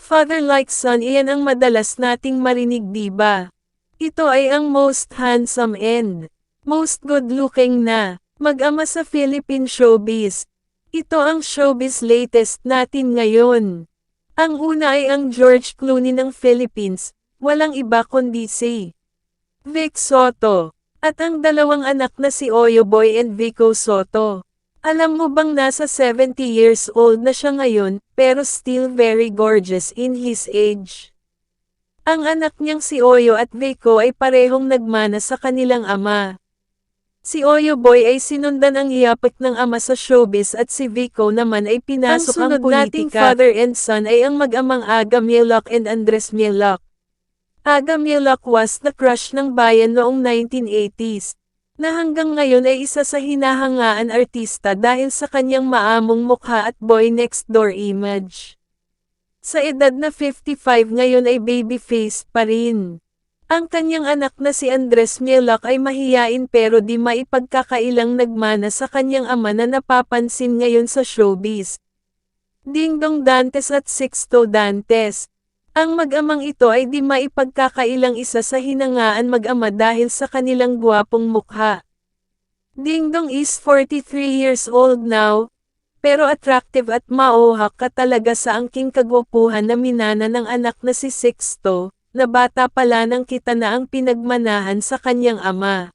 Father like son, iyan ang madalas nating marinig, diba? Ito ay ang most handsome and most good-looking na mag-ama sa Philippine showbiz. Ito ang showbiz latest natin ngayon. Ang una ay ang George Clooney ng Philippines, walang iba kundi si Vic Soto. At ang dalawang anak na si Oyo Boy and Vico Soto. Alam mo bang nasa 70 years old na siya ngayon, pero still very gorgeous in his age. Ang anak niyang si Oyo at Vico ay parehong nagmana sa kanilang ama. Si Oyo Boy ay sinundan ang yapak ng ama sa showbiz at si Vico naman ay pinasok ang politika. Ang sunod nating father and son ay ang mag-amang Aga Mieloc and Andres Mieloc. Aga Mieloc was the crush ng bayan noong 1980s, na hanggang ngayon ay isa sa hinahangaan artista dahil sa kanyang maamong mukha at boy next door image. Sa edad na 55 ngayon ay babyface pa rin. Ang kanyang anak na si Andres Mieloc ay mahiyain pero di maipagkakailang nagmana sa kanyang ama na napapansin ngayon sa showbiz. Dingdong Dantes at Sixto Dantes. Ang mag-amang ito ay di maipagkakailang isa sa hinangaan mag-ama dahil sa kanilang gwapong mukha. Dingdong is 43 years old now, pero attractive at mauhak ka talaga sa angking kagwapuhan na minana ng anak na si Sixto, na bata pala nang kita na ang pinagmanahan sa kanyang ama.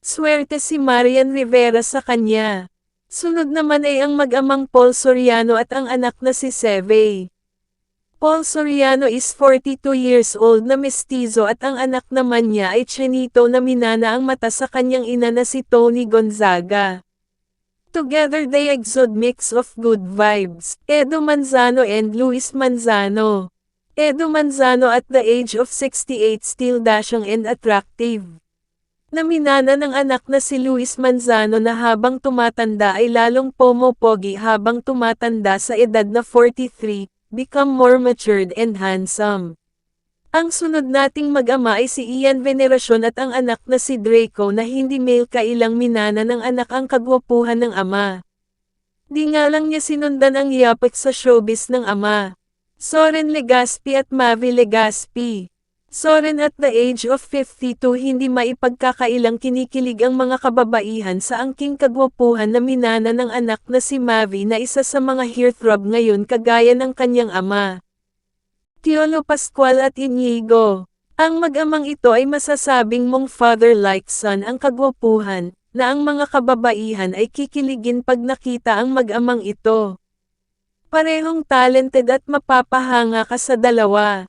Swerte si Marian Rivera sa kanya. Sunod naman ay ang mag-amang Paul Soriano at ang anak na si Seve. Paul Soriano is 42 years old na mestizo at ang anak naman niya ay Chinito na minana ang mata sa kanyang ina na si Tony Gonzaga. Together they exude mix of good vibes. Edo Manzano and Luis Manzano. Edo Manzano at the age of 68 still dashing and attractive. Naminana ng anak na si Luis Manzano na habang tumatanda ay lalong pomopogi habang tumatanda sa edad na 43. Become more matured and handsome. Ang sunod nating mag-ama ay si Ian Veneracion at ang anak na si Draco na hindi male kailang minana ng anak ang kagwapuhan ng ama. Di nga lang niya sinundan ang yapak sa showbiz ng ama. Soren Legaspi at Mavi Legaspi. Soren at the age of 52 hindi maipagkakailang kinikilig ang mga kababaihan sa angking kagwapuhan na minana ng anak na si Mavi na isa sa mga heartthrob ngayon kagaya ng kanyang ama. Tiolo Pascual at Inigo. Ang mag-amang ito ay masasabing mong father like son ang kagwapuhan, na ang mga kababaihan ay kikiligin pag nakita ang mag-amang ito. Parehong talented at mapapahanga ka sa dalawa.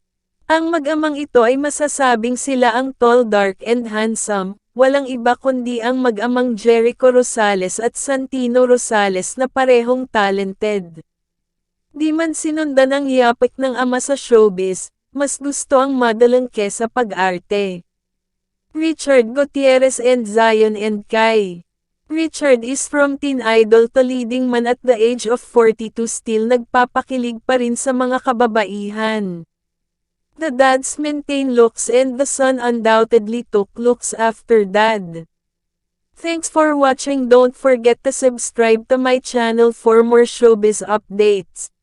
Ang mag-amang ito ay masasabing sila ang tall, dark and handsome, walang iba kundi ang mag-amang Jericho Rosales at Santino Rosales na parehong talented. Di man sinundan ang yapak ng ama sa showbiz, mas gusto ang modeling kesa pag-arte. Richard Gutierrez and Zion and Kai. Richard is from teen idol to leading man at the age of 42 still nagpapakilig pa rin sa mga kababaihan. The dads maintain looks and the son undoubtedly took looks after dad. Thanks for watching. Don't forget to subscribe to my channel for more showbiz updates.